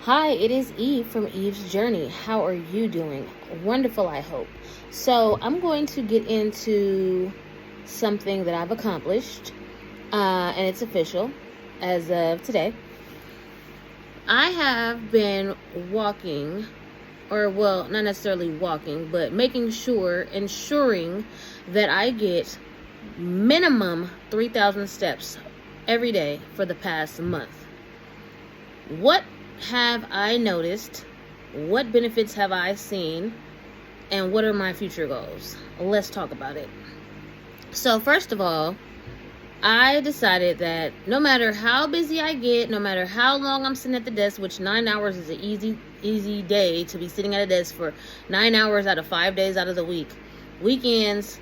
Hi, it is Eve from Eve's Journey. How are you doing? Wonderful, I hope. So, I'm going to get into something that I've accomplished, and it's official as of today. I have been walking, or well, not necessarily walking, but ensuring that I get minimum 3,000 steps every day for the past month. What have I noticed? What benefits have I seen? And what are my future goals? Let's talk about it. So, first of all, I decided that no matter how busy I get, no matter how long I'm sitting at the desk, which 9 hours is an easy day to be sitting at a desk for 9 hours out of 5 days out of the week. Weekends,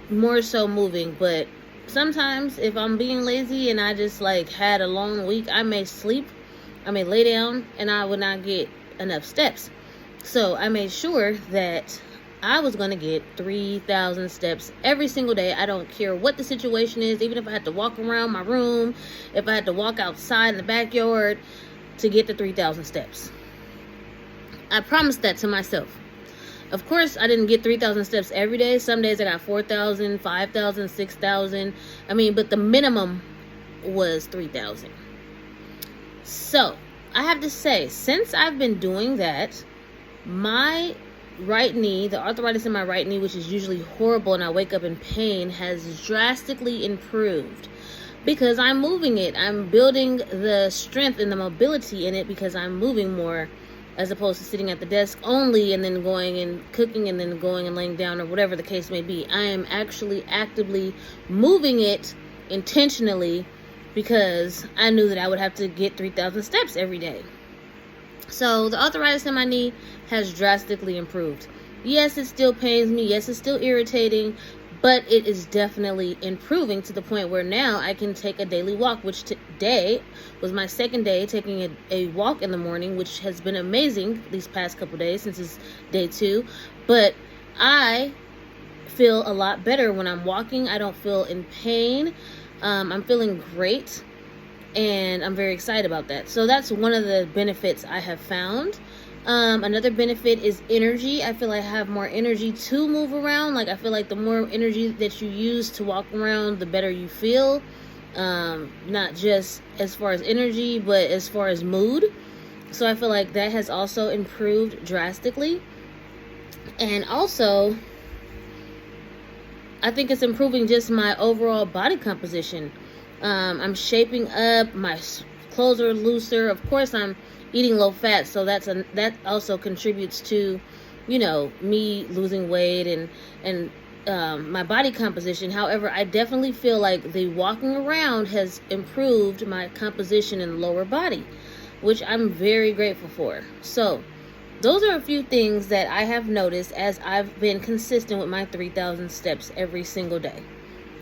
more so moving, but sometimes if I'm being lazy and I just had a long week, I may sleep, I may lay down, and I would not get enough steps. So I made sure that I was going to get 3,000 steps every single day. I don't care what the situation is, even if I had to walk around my room, if I had to walk outside in the backyard to get the 3,000 steps. I promised that to myself. Of course, I didn't get 3,000 steps every day. Some days I got 4,000, 5,000, 6,000. But the minimum was 3,000. So, I have to say, since I've been doing that, my right knee, the arthritis in my right knee, which is usually horrible and I wake up in pain, has drastically improved because I'm moving it. I'm building the strength and the mobility in it because I'm moving more as opposed to sitting at the desk only and then going and cooking and then going and laying down or whatever the case may be. I am actually actively moving it intentionally because I knew that I would have to get 3,000 steps every day. So the arthritis in my knee has drastically improved. Yes, it still pains me. Yes, it's still irritating, but it is definitely improving to the point where now I can take a daily walk, which today was my second day taking a walk in the morning, which has been amazing these past couple days since it's day 2. But I feel a lot better when I'm walking. I don't feel in pain. I'm feeling great, and I'm very excited about that. So that's one of the benefits I have found. Another benefit is energy. I feel like I have more energy to move around. I feel like the more energy that you use to walk around, the better you feel. Not just as far as energy, but as far as mood. So I feel like that has also improved drastically. And also, I think it's improving just my overall body composition. I'm shaping up. My clothes are looser. Of course, I'm eating low fat, so that also contributes to, me losing weight and my body composition. However, I definitely feel like the walking around has improved my composition in the lower body, which I'm very grateful for. So, those are a few things that I have noticed as I've been consistent with my 3,000 steps every single day.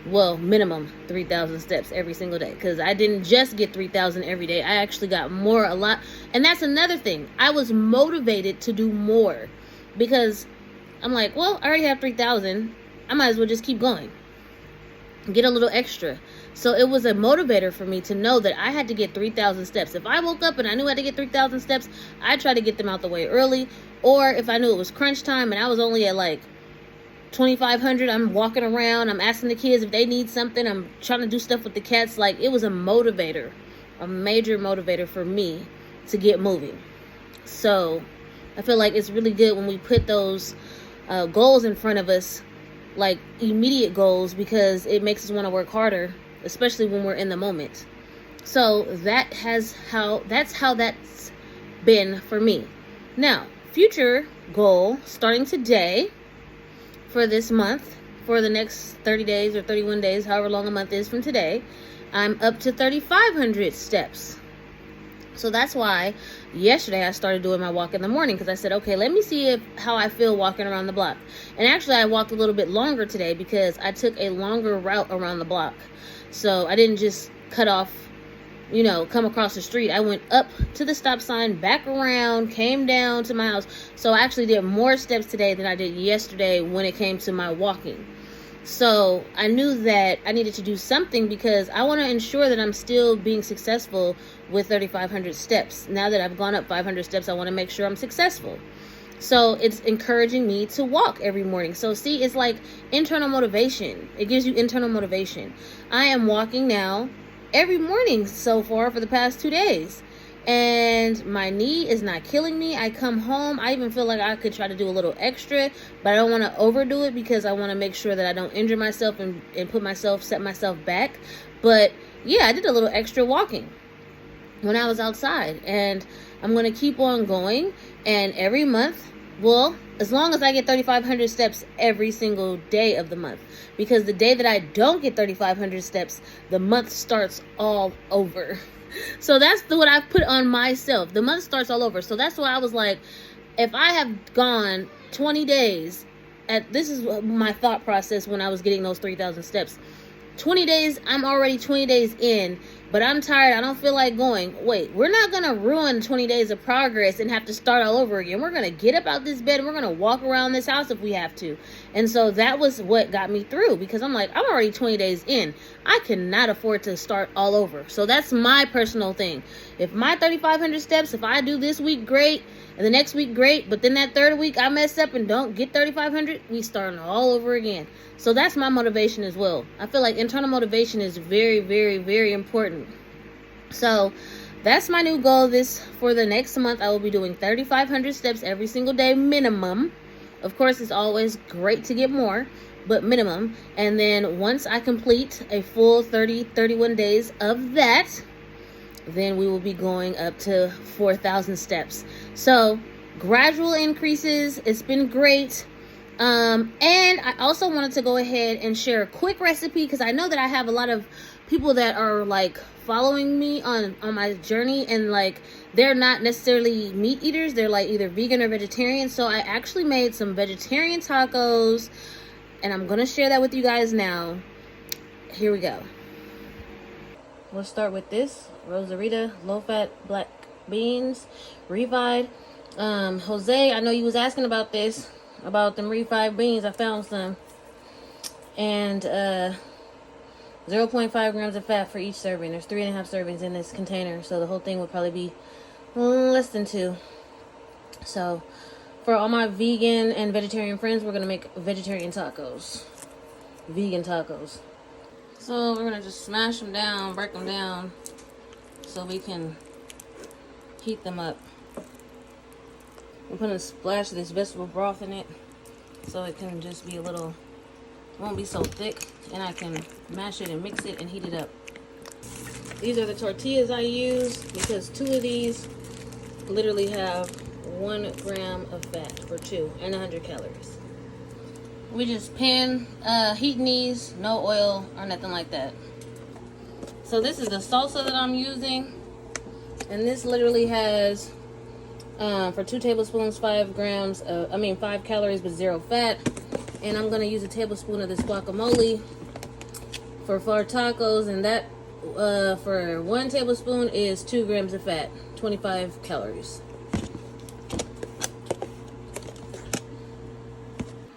Well, minimum 3,000 steps every single day, because I didn't just get 3,000 every day. I actually got more a lot. And that's another thing. I was motivated to do more because I'm like, well, I already have 3,000. I might as well just keep going. Get a little extra. So it was a motivator for me to know that I had to get 3,000 steps. If I woke up and I knew I had to get 3,000 steps, I tried to get them out the way early. Or if I knew it was crunch time and I was only at 2,500, I'm walking around, I'm asking the kids if they need something, I'm trying to do stuff with the cats. It was a motivator, a major motivator for me to get moving. So I feel like it's really good when we put those goals in front of us, immediate goals, because it makes us want to work harder, especially when we're in the moment. So that's how that's been for me. Now, future goal starting today for this month, for the next 30 days or 31 days, however long a month is from today, I'm up to 3,500 steps. So that's why yesterday I started doing my walk in the morning, because I said, okay, let me see how I feel walking around the block. And actually I walked a little bit longer today because I took a longer route around the block. So I didn't just cut off, come across the street. I went up to the stop sign, back around, came down to my house. So I actually did more steps today than I did yesterday when it came to my walking. So I knew that I needed to do something because I want to ensure that I'm still being successful with 3,500 steps. Now that I've gone up 500 steps, I want to make sure I'm successful. So it's encouraging me to walk every morning. So see, it's like internal motivation. It gives you internal motivation. I am walking now every morning so far for the past 2 days. And my knee is not killing me. I come home, I even feel like I could try to do a little extra, but I don't want to overdo it because I want to make sure that I don't injure myself and set myself back. But yeah, I did a little extra walking when I was outside, and I'm going to keep on going. And every month, well, as long as I get 3,500 steps every single day of the month, because the day that I don't get 3,500 steps, the month starts all over. So that's what I've put on myself. The month starts all over. So that's why I was like, if I have gone 20 days, this is my thought process when I was getting those 3,000 steps. 20 days, I'm already 20 days in, but I'm tired. I don't feel like going. Wait, we're not going to ruin 20 days of progress and have to start all over again. We're going to get up out this bed and we're going to walk around this house if we have to. And so that was what got me through, because I'm like, I'm already 20 days in. I cannot afford to start all over. So that's my personal thing. If my 3,500 steps, if I do this week, great. And the next week, great. But then that third week, I mess up and don't get 3,500. We starting all over again. So that's my motivation as well. I feel like internal motivation is very, very, very important. So that's my new goal for the next month. I will be doing 3,500 steps every single day minimum. Of course, it's always great to get more, but minimum. And then once I complete a full 31 days of that, then we will be going up to 4,000 steps. So gradual increases. It's been great. And I also wanted to go ahead and share a quick recipe, because I know that I have a lot of people that are like following me on my journey, and like they're not necessarily meat eaters. They're like either vegan or vegetarian. So I actually made some vegetarian tacos, and I'm going to share that with you guys now. Here we go. We'll start with this Rosarita low-fat black beans, refried. Jose, I know you was asking about this, about them refried beans. I found some, and 0.5 grams of fat for each serving. There's 3.5 servings in this container, so the whole thing would probably be less than 2. So for all my vegan and vegetarian friends, we're gonna make vegetarian tacos, vegan tacos. So we're gonna just smash them down, break them down, so we can heat them up. I'm putting a splash of this vegetable broth in it, so it can just be won't be so thick, and I can mash it and mix it and heat it up. These are the tortillas I use, because 2 of these literally have 1 gram of fat for 2 and 100 calories. We just heating these, no oil or nothing like that. So this is the salsa that I'm using, and this literally has for 2 tablespoons 5 calories but 0 fat. And I'm gonna use a tablespoon of this guacamole for 4 tacos, and that for 1 tablespoon is 2 grams of fat, 25 calories.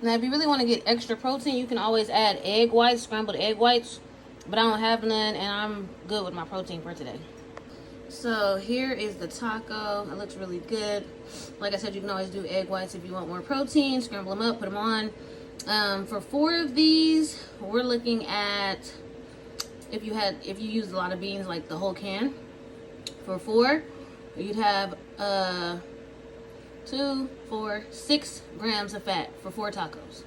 Now, if you really want to get extra protein, you can always add egg whites, scrambled egg whites, but I don't have none, and I'm good with my protein for today. So here is the taco. It looks really good. Like I said, you can always do egg whites if you want more protein. Scramble them up, put them on. For 4 of these, we're looking at, if you use a lot of beans, like the whole can, for 4, you'd have 6 grams of fat for 4 tacos.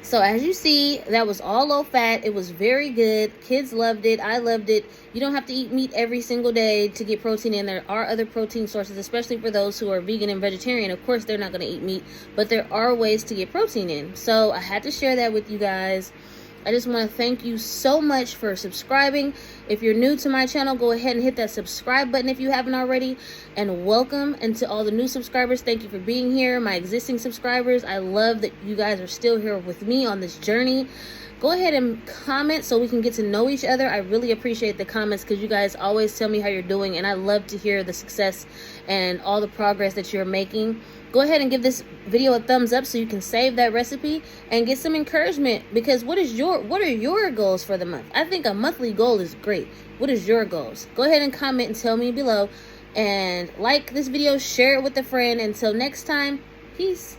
So as you see, that was all low fat. It was very good. Kids loved it. I loved it. You don't have to eat meat every single day to get protein in. There are other protein sources, especially for those who are vegan and vegetarian. Of course, they're not going to eat meat, but there are ways to get protein in. So I had to share that with you guys. I just want to thank you so much for subscribing. If you're new to my channel, go ahead and hit that subscribe button if you haven't already. And welcome. And to all the new subscribers, thank you for being here. My existing subscribers, I love that you guys are still here with me on this journey. Go ahead and comment so we can get to know each other. I really appreciate the comments because you guys always tell me how you're doing, and I love to hear the success and all the progress that you're making. Go ahead and give this video a thumbs up so you can save that recipe and get some encouragement, because what are your goals for the month? I think a monthly goal is great. What is your goals? Go ahead and comment and tell me below, and like this video, share it with a friend. Until next time, peace.